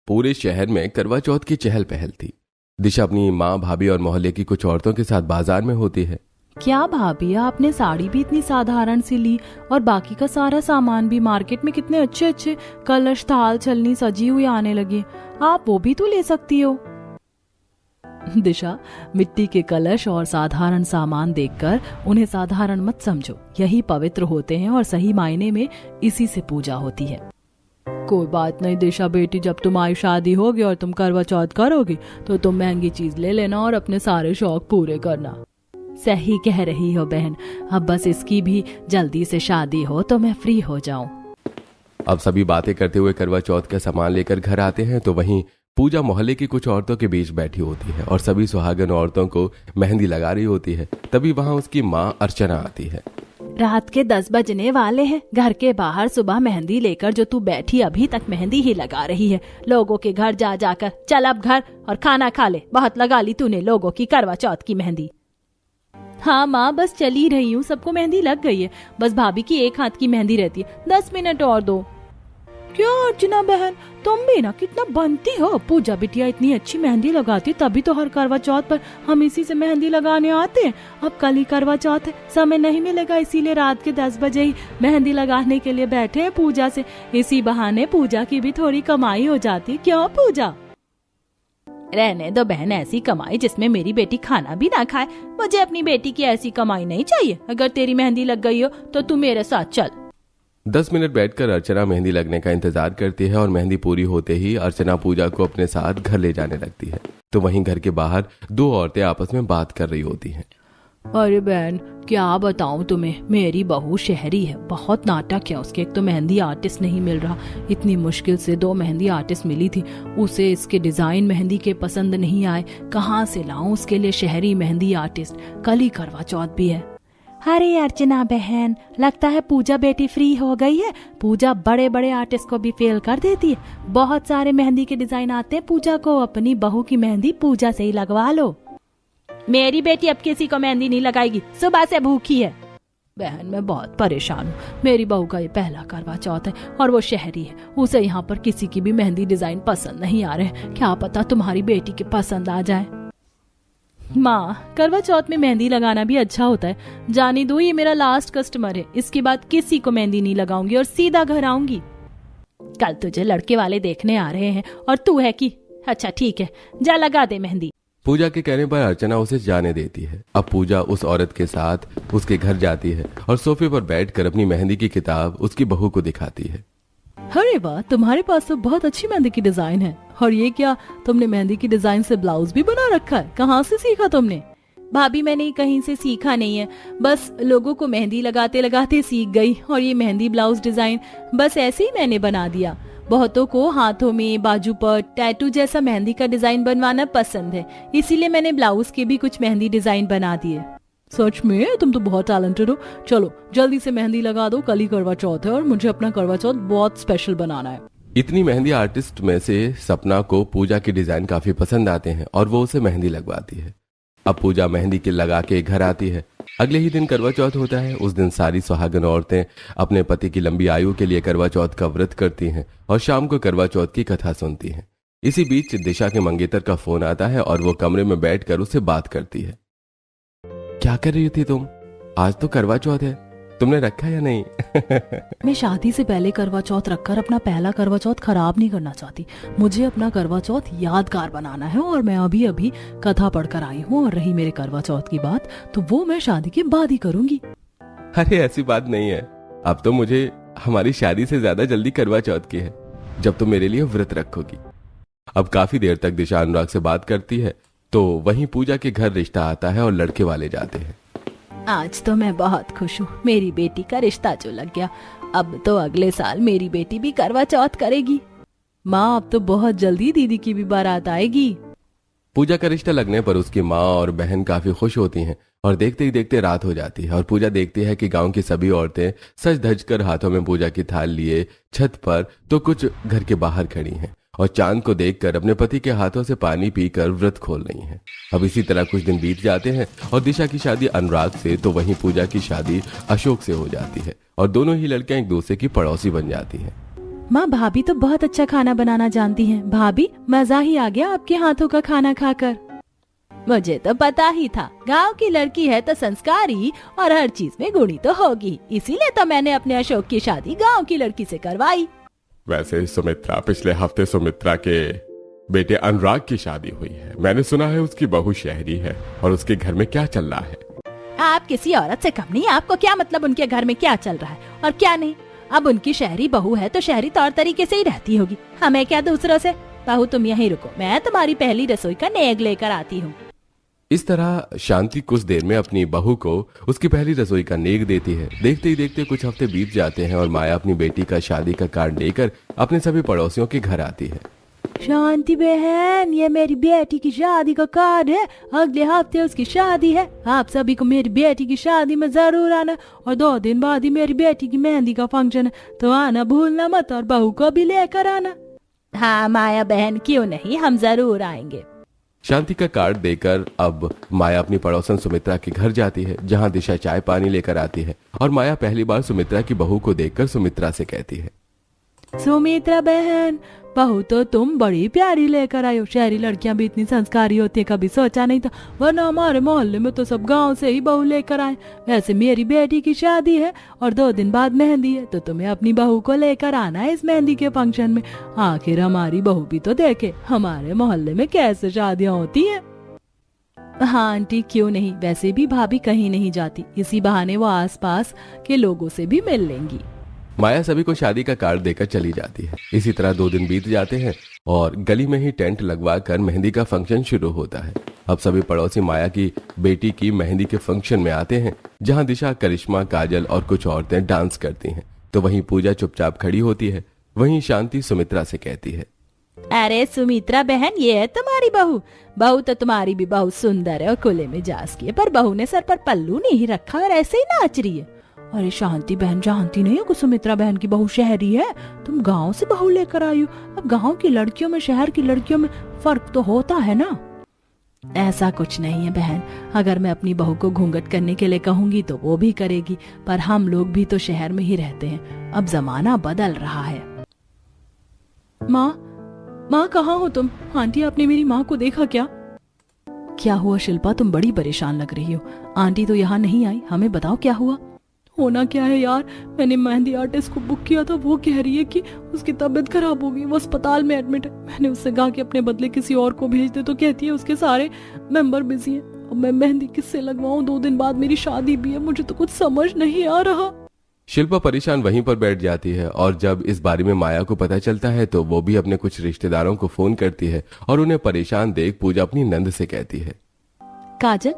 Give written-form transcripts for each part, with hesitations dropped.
पूरे शहर में करवा चौथ की चहल पहल थी। दिशा अपनी माँ, भाभी और मोहल्ले की कुछ औरतों के साथ बाजार में होती है। क्या भाभी, आपने साड़ी भी इतनी साधारण सी ली और बाकी का सारा सामान भी। मार्केट में कितने अच्छे अच्छे कलश, थाल, छलनी सजी हुई आने लगी। आप वो भी तो ले सकती हो। दिशा, मिट्टी के कलश और साधारण सामान देखकर उन्हें साधारण मत समझो। यही पवित्र होते हैं और सही मायने में इसी से पूजा होती है। कोई बात नहीं दिशा बेटी, जब तुम्हारी शादी होगी और तुम करवा चौथ करोगी तो तुम महंगी चीज ले लेना और अपने सारे शौक पूरे करना। सही कह रही हो बहन, अब बस इसकी भी जल्दी से शादी हो तो मैं फ्री हो जाऊं। अब सभी बातें करते हुए करवा चौथ का सामान लेकर घर आते हैं तो वहीं पूजा मोहल्ले की कुछ औरतों के बीच बैठी होती है और सभी सुहागन औरतों को मेहंदी लगा रही होती है। तभी वहां उसकी माँ अर्चना आती है। रात के 10 बजने वाले हैं। घर के बाहर सुबह मेहंदी लेकर जो तू बैठी अभी तक मेहंदी ही लगा रही है। लोगों के घर जा जाकर चल अब घर और खाना खा ले। बहुत लगा ली तूने लोगों की करवा चौथ की मेहंदी। हाँ माँ, बस चली रही हूँ, सबको मेहंदी लग गई है। बस भाभी की एक हाथ की मेहंदी रहती है, 10 मिनट और दो। क्या अर्चना बहन, तुम भी ना कितना बनती हो। पूजा बिटिया इतनी अच्छी मेहंदी लगाती है, तभी तो हर करवा चौथ पर हम इसी से मेहंदी लगाने आते हैं। अब कल ही करवा चौथ है, समय नहीं मिलेगा, इसीलिए रात के 10 बजे ही मेहंदी लगाने के लिए बैठे हैं पूजा से। इसी बहाने पूजा की भी थोड़ी कमाई हो जाती। क्यों पूजा? रहने दो बहन ऐसी कमाई जिसमें मेरी बेटी खाना भी ना खाए। मुझे अपनी बेटी की ऐसी कमाई नहीं चाहिए। अगर तेरी मेहंदी लग गई हो तो तू मेरे साथ चल। 10 मिनट बैठकर अर्चना मेहंदी लगने का इंतजार करती है और मेहंदी पूरी होते ही अर्चना पूजा को अपने साथ घर ले जाने लगती है। तो वहीं घर के बाहर दो औरतें आपस में बात कर रही होती हैं। अरे बहन, क्या बताऊं तुम्हें, मेरी बहू शहरी है, बहुत नाटक है उसके। एक तो मेहंदी आर्टिस्ट नहीं मिल रहा, इतनी मुश्किल से 2 मेहंदी आर्टिस्ट मिली थी, उसे इसके डिजाइन मेहंदी के पसंद नहीं आए। कहाँ से लाऊं उसके लिए शहरी मेहंदी आर्टिस्ट? कल ही करवा चौथ भी है। अरे अर्चना बहन, लगता है पूजा बेटी फ्री हो गई है। पूजा बड़े बड़े आर्टिस्ट को भी फेल कर देती है। बहुत सारे मेहंदी के डिजाइन आते हैं पूजा को। अपनी बहू की मेहंदी पूजा से ही लगवा लो। मेरी बेटी अब किसी को मेहंदी नहीं लगाएगी, सुबह से भूखी है। बहन मैं बहुत परेशान हूँ। मेरी बहू का ये पहला करवा चौथ है और वो शहरी है। उसे यहाँ पर किसी की भी मेहंदी डिजाइन पसंद नहीं आ रहे। क्या पता तुम्हारी बेटी के पसंद आ जाए। माँ, करवा चौथ में मेहंदी लगाना भी अच्छा होता है। जाने दो, ये मेरा लास्ट कस्टमर है। इसके बाद किसी को मेहंदी नहीं लगाऊंगी और सीधा घर आऊंगी। कल तुझे लड़के वाले देखने आ रहे हैं और तू है कि अच्छा ठीक है, जा लगा दे मेहंदी। पूजा के कहने पर अर्चना उसे जाने देती है। अब पूजा उस औरत के साथ उसके घर जाती है और सोफे पर बैठकर अपनी मेहंदी की किताब उसकी बहू को दिखाती है। अरे वाह, तुम्हारे पास तो बहुत अच्छी मेहंदी की डिजाइन है। और ये क्या, तुमने मेहंदी की डिजाइन से ब्लाउज भी बना रखा है? कहाँ से सीखा तुमने? भाभी मैंने कहीं से सीखा नहीं है, बस लोगों को मेहंदी लगाते लगाते सीख गई। और ये मेहंदी ब्लाउज डिजाइन बस ऐसे ही मैंने बना दिया। बहुतों को हाथों में, बाजू पर टैटू जैसा मेहंदी का डिजाइन बनवाना पसंद है, इसीलिए मैंने ब्लाउज के भी कुछ मेहंदी डिजाइन बना दिए। सच में तुम तो बहुत टैलेंटेड हो। चलो जल्दी से मेहंदी लगा दो, कल ही करवा चौथ है और मुझे अपना करवा चौथ बहुत स्पेशल बनाना है। इतनी मेहंदी आर्टिस्ट में से सपना को पूजा की डिजाइन काफी पसंद आते हैं और वो उसे मेहंदी लगवाती है। अब पूजा मेहंदी के लगा के घर आती है। अगले ही दिन करवा चौथ होता है। उस दिन सारी सुहागन औरतें अपने पति की लंबी आयु के लिए करवा चौथ का व्रत करती हैं और शाम को करवा चौथ की कथा सुनती हैं। इसी बीच दिशा के मंगेतर का फोन आता है और वो कमरे में बैठकर उससे बात करती है। क्या कर रही थी तुम? आज तो करवा चौथ है, तुमने रखा या नहीं? मैं शादी से पहले करवा चौथ रखकर अपना पहला करवा चौथ खराब नहीं करना चाहती। मुझे अपना करवा चौथ यादगार बनाना है और मैं अभी अभी कथा पढ़कर आई हूँ। और रही मेरे करवा चौथ की बात, तो वो मैं शादी के बाद ही करूंगी। अरे ऐसी बात नहीं है, अब तो मुझे हमारी शादी से ज्यादा जल्दी करवा चौथ की है, जब तुम मेरे लिए व्रत रखोगी। अब काफी देर तक दिशा अनुराग से बात करती है तो वहीं पूजा के घर रिश्ता आता है और लड़के वाले जाते हैं। आज तो मैं बहुत खुश हूँ, मेरी बेटी का रिश्ता जो लग गया। अब तो अगले साल मेरी बेटी भी करवा चौथ करेगी। माँ, अब तो बहुत जल्दी दीदी की भी बारात आएगी। पूजा का रिश्ता लगने पर उसकी माँ और बहन काफी खुश होती हैं और देखते ही देखते रात हो जाती है और पूजा देखती है कि गांव की सभी औरतें सज धज कर हाथों में पूजा की थाल लिए छत पर तो कुछ घर के बाहर खड़ी हैं और चांद को देखकर अपने पति के हाथों से पानी पीकर व्रत खोल रही हैं। अब इसी तरह कुछ दिन बीत जाते हैं और दिशा की शादी अनुराग से तो वहीं पूजा की शादी अशोक से हो जाती है और दोनों ही लड़कियां एक दूसरे की पड़ोसी बन जाती हैं। माँ भाभी तो बहुत अच्छा खाना बनाना जानती हैं। भाभी मजा ही आ गया आपके हाथों का खाना खाकर। मुझे तो पता ही था, गांव की लड़की है तो संस्कारी और हर चीज में गुणी तो होगी, इसीलिए तो मैंने अपने अशोक की शादी गांव की लड़की से करवाई। वैसे सुमित्रा, पिछले हफ्ते सुमित्रा के बेटे अनुराग की शादी हुई है। मैंने सुना है उसकी बहू शहरी है और उसके घर में क्या चल रहा है। आप किसी औरत से कम नहीं, आपको क्या मतलब उनके घर में क्या चल रहा है और क्या नहीं। अब उनकी शहरी बहू है तो शहरी तौर तरीके से ही रहती होगी, हमें क्या दूसरों से। बहू तुम यहीं रुको, मैं तुम्हारी पहली रसोई का नेग लेकर आती हूँ। इस तरह शांति कुछ देर में अपनी बहू को उसकी पहली रसोई का नेक देती है। देखते ही देखते कुछ हफ्ते बीत जाते हैं और माया अपनी बेटी का शादी का कार्ड लेकर अपने सभी पड़ोसियों के घर आती है। शांति बहन, ये मेरी बेटी की शादी का कार्ड है, अगले हफ्ते उसकी शादी है। आप सभी को मेरी बेटी की शादी में जरूर आना और 2 दिन बाद ही मेरी बेटी की मेहंदी का फंक्शन है, तो आना भूलना मत और बहू को भी लेकर आना। हाँ माया बहन, क्यों नहीं, हम जरूर आएंगे। शांति का कार्ड देकर अब माया अपनी पड़ोसन सुमित्रा के घर जाती है, जहां दिशा चाय पानी लेकर आती है और माया पहली बार सुमित्रा की बहू को देखकर सुमित्रा से कहती है, सुमित्रा बहन, बहू तो तुम बड़ी प्यारी लेकर आई हो। शहरी लड़कियां भी इतनी संस्कारी होती है, कभी सोचा नहीं था, वरना हमारे मोहल्ले में तो सब गांव से ही बहू लेकर आए। वैसे मेरी बेटी की शादी है और 2 दिन बाद मेहंदी है, तो तुम्हें अपनी बहू को लेकर आना है इस मेहंदी के फंक्शन में। आखिर हमारी बहू भी तो देखे हमारे मोहल्ले में कैसे शादियां होती है। हाँ आंटी, क्यों नहीं, वैसे भी भाभी कहीं नहीं जाती, इसी बहाने वो आसपास के लोगों से भी मिल लेंगी। माया सभी को शादी का कार्ड देकर चली जाती है। इसी तरह 2 दिन बीत जाते हैं और गली में ही टेंट लगवा कर मेहंदी का फंक्शन शुरू होता है। अब सभी पड़ोसी माया की बेटी की मेहंदी के फंक्शन में आते हैं, जहां दिशा, करिश्मा, काजल और कुछ औरतें डांस करती हैं, तो वहीं पूजा चुपचाप खड़ी होती है। वहीं शांति सुमित्रा से कहती है, अरे सुमित्रा बहन, ये है तुम्हारी बहू। बहू तो तुम्हारी भी बहुत सुंदर है और खुले मिजाज की है, पर बहू ने सर पर पल्लू नहीं रखा और ऐसे ही नाच रही है। अरे शांति बहन, जानती नहीं हो कि सुमित्रा बहन की बहू शहरी है, तुम गांव से बहू लेकर आई हो। अब गांव की लड़कियों में शहर की लड़कियों में फर्क तो होता है ना। ऐसा कुछ नहीं है बहन, अगर मैं अपनी बहू को घूंघट करने के लिए कहूंगी तो वो भी करेगी, पर हम लोग भी तो शहर में ही रहते हैं, अब जमाना बदल रहा है। माँ कहाँ हो तुम? आंटी, आपने मेरी माँ को देखा क्या? क्या हुआ शिल्पा, तुम बड़ी परेशान लग रही हो। आंटी तो यहाँ नहीं आई, हमें बताओ क्या हुआ। होना क्या है यार, मैंने मेहंदी आर्टिस्ट को बुक किया था, वो कह रही है कि उसकी तबीयत खराब हो गई, वो अस्पताल में एडमिट है। मैंने उससे कहा कि अपने बदले किसी और को भेज दे, तो कहती है उसके सारे मेंबर बिजी हैं। अब मैं मेहंदी किससे लगवाऊं? 2 दिन बाद मेरी शादी भी है, मुझे तो कुछ समझ नहीं आ रहा। शिल्पा परेशान वहीं पर बैठ जाती है और जब इस बारे में माया को पता चलता है तो वो भी अपने कुछ रिश्तेदारों को फोन करती है और उन्हें परेशान देख पूजा अपनी नंद से कहती है, काजल,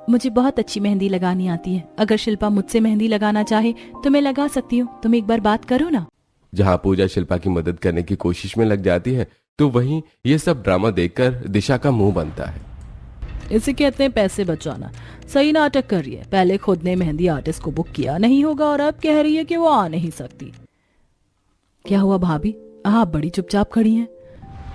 मुझे बहुत अच्छी मेहंदी लगानी आती है, अगर शिल्पा मुझसे मेहंदी लगाना चाहे तो मैं लगा सकती हूँ, तुम एक बार बात करो ना। जहां पूजा शिल्पा की मदद करने की कोशिश में लग जाती है तो वहीं ये सब ड्रामा देखकर दिशा का मुंह बनता है। इसे कहते हैं पैसे बचाना। सही नाटक कर रही है, पहले खुद ने मेहंदी आर्टिस्ट को बुक किया नहीं होगा और अब कह रही है कि वो आ नहीं सकती। क्या हुआ भाभी, आप बड़ी चुपचाप खड़ी हैं?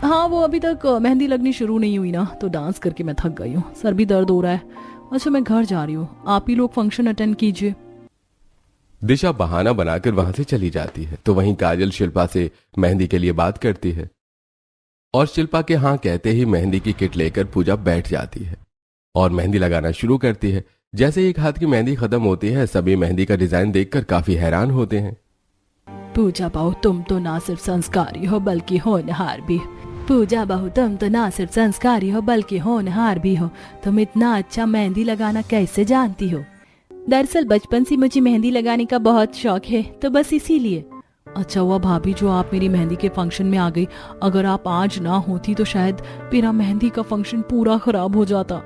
हाँ, वो अभी तक मेहंदी लगनी शुरू नहीं हुई ना, तो डांस करके मैं थक गई हूँ, सर भी दर्द हो रहा है। अच्छा, मैं घर जा रही हूँ, आप ही लोग फंक्शन अटेंड कीजिए। दिशा बहाना बनाकर वहां से चली जाती है तो वहीं काजल शिल्पा से मेहंदी के लिए बात करती है और शिल्पा के हाँ कहते ही मेहंदी की किट लेकर पूजा बैठ जाती है और मेहंदी लगाना शुरू करती है। जैसे एक हाथ की मेहंदी खत्म होती है, सभी मेहंदी का डिजाइन देखकर काफी हैरान होते हैं। पूजा बहू, तुम तो ना सिर्फ संस्कारी हो बल्कि होनहार भी। पूजा बहू, तुम तो ना सिर्फ संस्कारी हो बल्कि होनहार भी हो। तुम इतना अच्छा मेहंदी लगाना कैसे जानती हो? दरअसल बचपन से मुझे मेहंदी लगाने का बहुत शौक है, तो बस इसीलिए। अच्छा हुआ भाभी जो आप मेरी मेहंदी के फंक्शन में आ गई, अगर आप आज ना होती तो शायद मेरा मेहंदी का फंक्शन पूरा खराब हो जाता।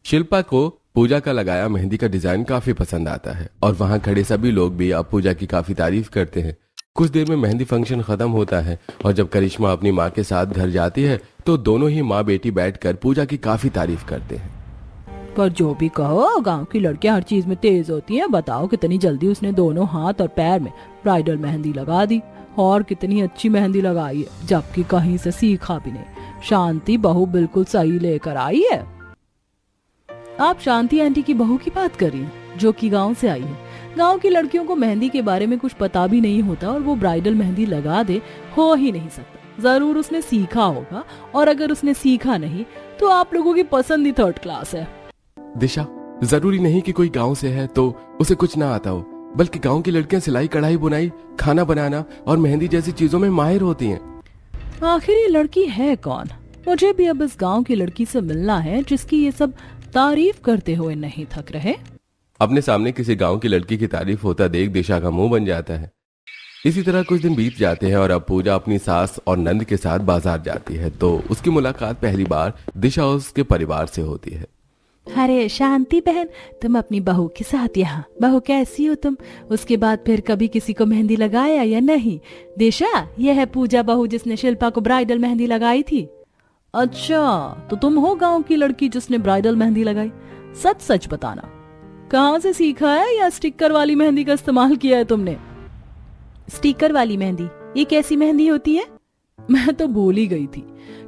शिल्पा को पूजा का लगाया मेहंदी का डिजाइन काफी पसंद आता है और वहां खड़े सभी लोग भी अब पूजा की काफी तारीफ करते हैं। कुछ देर में मेहंदी फंक्शन खत्म होता है और जब करिश्मा अपनी माँ के साथ घर जाती है तो दोनों ही माँ बेटी बैठकर पूजा की काफी तारीफ करते हैं। पर जो भी कहो, गांव की लड़कियां हर चीज में तेज होती हैं। बताओ कितनी जल्दी उसने दोनों हाथ और पैर में ब्राइडल मेहंदी लगा दी और कितनी अच्छी मेहंदी लगाई है, जबकि कहीं से सीखा भी नहीं। शांति बहू बिल्कुल सही लेकर आई है। आप शांति आंटी की बहू की बात कर रही हैं, जो कि गांव से आई है। गांव की लड़कियों को मेहंदी के बारे में कुछ पता भी नहीं होता और वो ब्राइडल मेहंदी लगा दे हो ही नहीं सकता। जरूर उसने सीखा होगा, और अगर उसने सीखा नहीं तो आप लोगों की पसंद ही थर्ड क्लास है। दिशा, जरूरी नहीं कि कोई गांव से है तो उसे कुछ ना आता हो, बल्कि गांव की लड़कियां सिलाई, कढ़ाई, बुनाई, खाना बनाना और मेहंदी जैसी चीजों में माहिर होती हैं। आखिर ये लड़की है कौन? मुझे भी अब इस गांव की लड़की से मिलना है जिसकी ये सब तारीफ करते हुए नहीं थक रहे। अपने सामने किसी गांव की लड़की की तारीफ होता देख दिशा का मुंह बन जाता है। इसी तरह कुछ दिन बीत जाते हैं और अब पूजा अपनी सास और नंद के साथ बाजार जाती है तो उसकी मुलाकात पहली बार दिशा और उसके परिवार से होती है। अरे शांति बहन, तुम अपनी बहू के साथ यहाँ। बहू कैसी हो तुम? उसके बाद फिर कभी किसी को मेहंदी लगाया या नहीं? दिशा, यह है पूजा बहू जिसने शिल्पा को ब्राइडल मेहंदी लगाई थी। अच्छा, तो तुम हो गांव की लड़की जिसने ब्राइडल मेहंदी लगाई। सच सच बताना, कहाँ से सीखा है या स्टिकर वाली मेहंदी का इस्तेमाल किया है तुमने? स्टिकर वाली मेहंदी? ये कैसी मेहंदी होती है? मैं तो भूल ही गई थी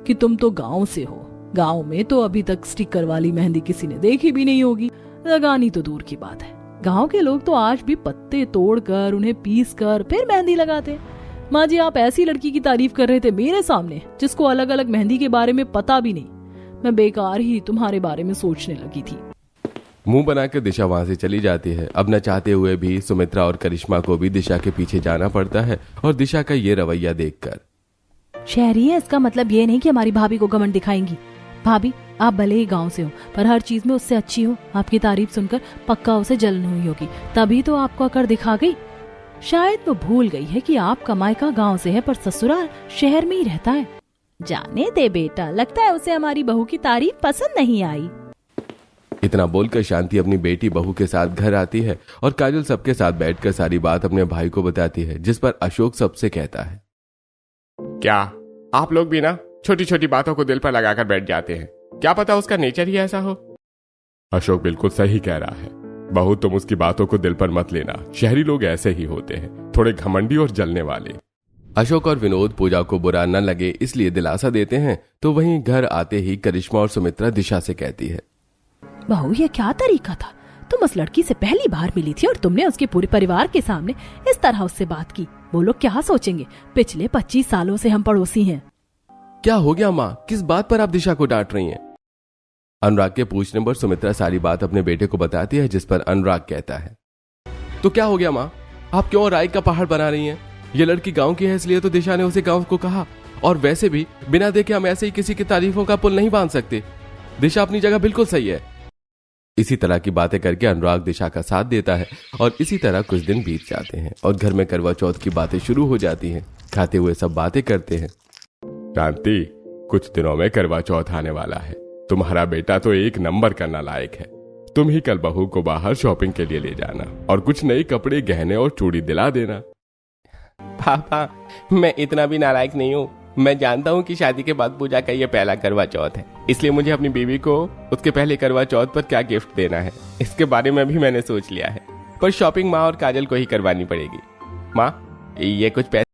कि तुम तो गांव से हो। गांव में तो अभी तक स्टिकर वाली मेहंदी किसी ने देखी भी नहीं होगी, लगानी तो दूर की बात है। गांव के लोग तो आज भी पत्ते तोड़कर उन्हें पीस कर फिर मेहंदी लगाते हैं। माँ जी, आप ऐसी लड़की की तारीफ कर रहे थे मेरे सामने जिसको अलग अलग मेहंदी के बारे में पता भी नहीं। मैं बेकार ही तुम्हारे बारे में सोचने लगी थी। मुंह बनाकर दिशा वहां से चली जाती है। अब न चाहते हुए भी सुमित्रा और करिश्मा को भी दिशा के पीछे जाना पड़ता है और दिशा का ये रवैया देखकर। शहरी है, इसका मतलब ये नहीं कि हमारी भाभी को घमंड दिखाएंगी। भाभी, आप भले ही गांव से हो पर हर चीज में उससे अच्छी हो। आपकी तारीफ सुनकर पक्का उसे जलन हुई होगी, तभी तो आपको अकड़ दिखा गई। शायद वो भूल गई है कि आपका मायका गांव से है पर ससुराल शहर में ही रहता है। जाने दे बेटा, लगता है उसे हमारी बहू की तारीफ पसंद नहीं आई। इतना बोलकर शांति अपनी बेटी बहू के साथ घर आती है और काजल सबके साथ बैठकर सारी बात अपने भाई को बताती है, जिस पर अशोक सबसे कहता है, क्या आप लोग भी ना छोटी छोटी बातों को दिल पर लगाकर बैठ जाते हैं? क्या पता उसका नेचर ही ऐसा हो। अशोक बिल्कुल सही कह रहा है। बहू, तुम उसकी बातों को दिल पर मत लेना। शहरी लोग ऐसे ही होते हैं, थोड़े घमंडी और जलने वाले। अशोक और विनोद पूजा को बुरा न लगे इसलिए दिलासा देते हैं। तो वहीं घर आते ही करिश्मा और सुमित्रा दिशा से कहती है, बहू, ये क्या तरीका था? तुम उस लड़की से पहली बार मिली थी और तुमने उसके पूरे परिवार के सामने इस तरह उससे बात की। वो लोग क्या सोचेंगे? पिछले 25 सालों से हम पड़ोसी हैं। क्या हो गया माँ? किस बात पर आप दिशा को डांट रही हैं? अनुराग के पूछने पर सुमित्रा सारी बात अपने बेटे को बताती है, जिस पर अनुराग कहता है, तो क्या हो गया माँ? आप क्यों राय का पहाड़ बना रही हैं? ये लड़की गांव की है इसलिए तो दिशा ने उसे गांव को कहा, और वैसे भी बिना देखे हम ऐसे ही किसी की तारीफों का पुल नहीं बांध सकते। दिशा अपनी जगह बिल्कुल सही है। इसी तरह की बातें करके अनुराग दिशा का साथ देता है और इसी तरह कुछ दिन बीत जाते हैं और घर में करवा चौथ की बातें शुरू हो जाती हैं। खाते हुए सब बातें करते हैं। शांति, कुछ दिनों में करवा चौथ आने वाला है। तुम्हारा बेटा तो एक नंबर का नालायक है। तुम ही कल बहू को बाहर शॉपिंग के लिए ले जाना और कुछ नए कपड़े, गहने और चूड़ी दिला देना। पापा, मैं इतना भी नालायक नहीं हूँ। मैं जानता हूँ कि शादी के बाद पूजा का ये पहला करवा चौथ है, इसलिए मुझे अपनी बीवी को उसके पहले करवा चौथ पर क्या गिफ्ट देना है इसके बारे में भी मैंने सोच लिया है। पर शॉपिंग माँ और काजल को ही करवानी पड़ेगी। माँ, ये कुछ पैसे